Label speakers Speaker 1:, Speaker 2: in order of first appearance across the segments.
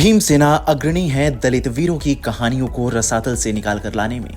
Speaker 1: भीमसेना अग्रणी है दलित वीरों की कहानियों को रसातल से निकाल कर लाने में।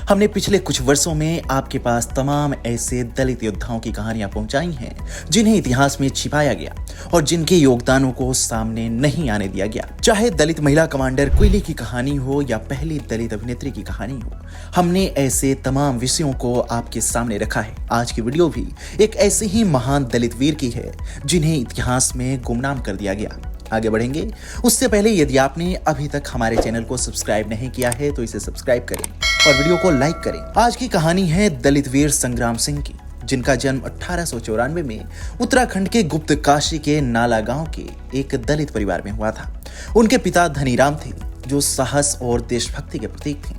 Speaker 1: हमने पिछले कुछ वर्षों में आपके पास तमाम ऐसे दलित योद्धाओं की कहानियां पहुंचाई हैं जिन्हें इतिहास में छिपाया गया और जिनके योगदानों को सामने नहीं आने दिया गया। चाहे दलित महिला कमांडर क्विली की कहानी हो या पहली दलित अभिनेत्री की कहानी हो, हमने ऐसे तमाम विषयों को आपके सामने रखा है। आज की वीडियो भी एक ऐसे ही महान दलित वीर की है जिन्हें इतिहास में गुमनाम कर दिया गया। आगे बढ़ेंगे उससे पहले यदि आपने अभी तक हमारे चैनल को सब्सक्राइब नहीं किया है तो इसे सब्सक्राइब करें और वीडियो को लाइक करें। आज की कहानी है दलित वीर संग्राम सिंह की, जिनका जन्म 1894 में उत्तराखंड के गुप्त काशी के नाला गांव के एक दलित परिवार में हुआ था। उनके पिता धनीराम थे, जो साहस और देशभक्ति के प्रतीक थे।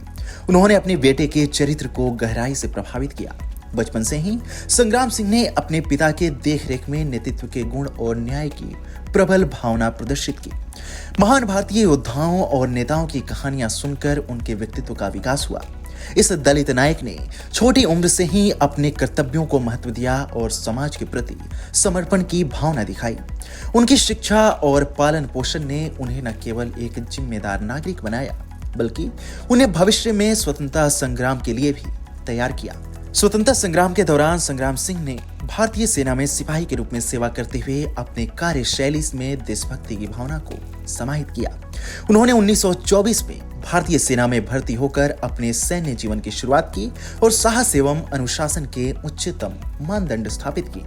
Speaker 1: उन्होंने अपने बेटे के चरित्र को गहराई से प्रभावित किया। बचपन से ही संग्राम सिंह ने अपने पिता के देखरेख में नेतृत्व के गुण और न्याय की प्रबल भावना प्रदर्शित की। महान भारतीय योद्धाओं और नेताओं की कहानियां सुनकर उनके व्यक्तित्व का विकास हुआ। इस दलित नायक ने छोटी उम्र से ही अपने कर्तव्यों को महत्व दिया और समाज के प्रति समर्पण की भावना दिखाई। उनकी शिक्षा और पालन पोषण ने उन्हें न केवल एक जिम्मेदार नागरिक बनाया, बल्कि उन्हें भविष्य में स्वतंत्रता संग्राम के लिए भी तैयार किया। स्वतंत्रता संग्राम के दौरान संग्राम सिंह ने भारतीय सेना में सिपाही के रूप में सेवा करते हुए अपने कार्यशैली में देशभक्ति की भावना को समाहित किया। उन्होंने 1924 में भारतीय सेना में भर्ती होकर अपने सैन्य जीवन की शुरुआत की और साहस एवं अनुशासन के उच्चतम मानदंड स्थापित किए।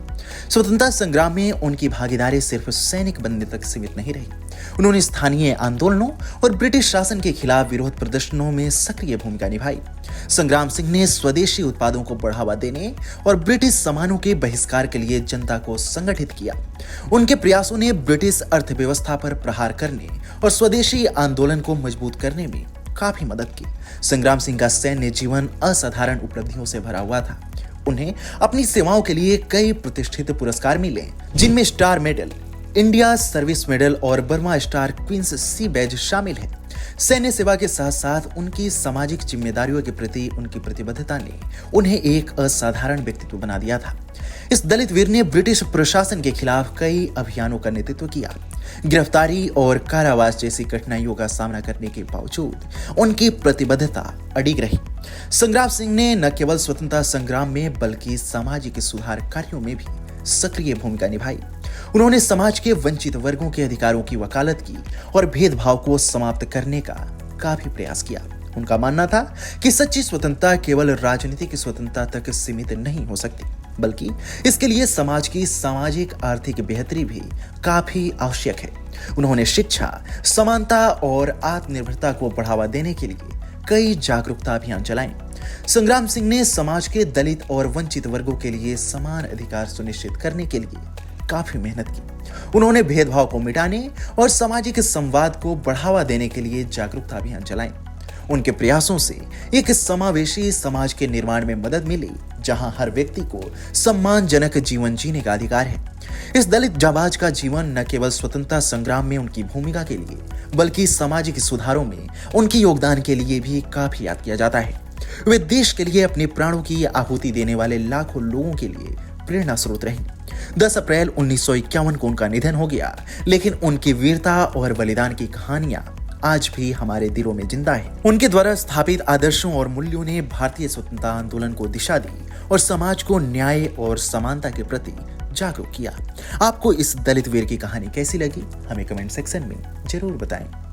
Speaker 1: स्वतंत्रता संग्राम में उनकी भागीदारी सिर्फ सैनिक बनने तक सीमित नहीं रही। उन्होंने स्थानीय आंदोलनों और ब्रिटिश शासन के खिलाफ विरोध प्रदर्शनों में सक्रिय भूमिका निभाई। संग्राम सिंह ने स्वदेशी उत्पादों को बढ़ावा देने और ब्रिटिश सामानों के बहिष्कार के लिए जनता को संगठित किया। उनके प्रयासों ने ब्रिटिश अर्थव्यवस्था पर प्रहार करने और स्वदेशी आंदोलन को मजबूत करने में काफी मदद की। संग्राम सिंह का सैन्य जीवन असाधारण उपलब्धियों से भरा हुआ था। उन्हें अपनी सेवाओं के लिए कई प्रतिष्ठित पुरस्कार मिले, जिनमें star medal, India service medal और बर्मा स्टार क्वींस सी बैज शामिल है। सैन्य सेवा के साथ साथ उनकी सामाजिक जिम्मेदारियों के प्रति उनकी प्रतिबद्धता ने उन्हें एक असाधारण व्यक्तित्व बना दिया था। इस दलित वीर ने ब्रिटिश प्रशासन के खिलाफ कई अभियानों का नेतृत्व किया। गिरफ्तारी और कारावास जैसी कठिनाइयों का सामना करने के बावजूद उनकी प्रतिबद्धता अडिग रही। संग्राम सिंह ने न केवल स्वतंत्रता संग्राम में बल्कि सामाजिक सुधार कार्यों में भी सक्रिय भूमिका निभाई। उन्होंने समाज के वंचित वर्गों के अधिकारों की वकालत की और भेदभाव को समाप्त करने का काफी प्रयास किया। उनका मानना था कि सच्ची स्वतंत्रता केवल राजनीतिक स्वतंत्रता तक सीमित नहीं हो सकती, बल्कि इसके लिए समाज की सामाजिक आर्थिक बेहतरी भी काफी आवश्यक है। उन्होंने शिक्षा, समानता और आत्मनिर्भरता को बढ़ावा देने के लिए कई जागरूकता अभियान चलाए। संग्राम सिंह ने समाज के दलित और वंचित वर्गों के लिए समान अधिकार सुनिश्चित करने के लिए काफी मेहनत की। उन्होंने भेदभाव को मिटाने और सामाजिक संवाद को बढ़ावा देने के लिए जागरूकता अभियान चलाए। उनके प्रयासों से एक समावेशी समाज के निर्माण में मदद मिली, जहां हर व्यक्ति को सम्मानजनक जीवन जीने का अधिकार है। इस दलित जाबाज का जीवन न केवल स्वतंत्रता संग्राम में उनकी भूमिका के लिए, बल्कि सामाजिक सुधारों में उनके योगदान के लिए भी काफी याद किया जाता है। वे देश के लिए अपने प्राणों की आहुति देने वाले लाखों लोगों के लिए प्रेरणा स्रोत रहे। 10 अप्रैल 1951 को उनका निधन हो गया, लेकिन उनकी वीरता और बलिदान की कहानियां आज भी हमारे दिलों में जिंदा है। उनके द्वारा स्थापित आदर्शों और मूल्यों ने भारतीय स्वतंत्रता आंदोलन को दिशा दी और समाज को न्याय और समानता के प्रति जागरूक किया। आपको इस दलित वीर की कहानी कैसी लगी, हमें कमेंट सेक्शन में जरूर बताएं।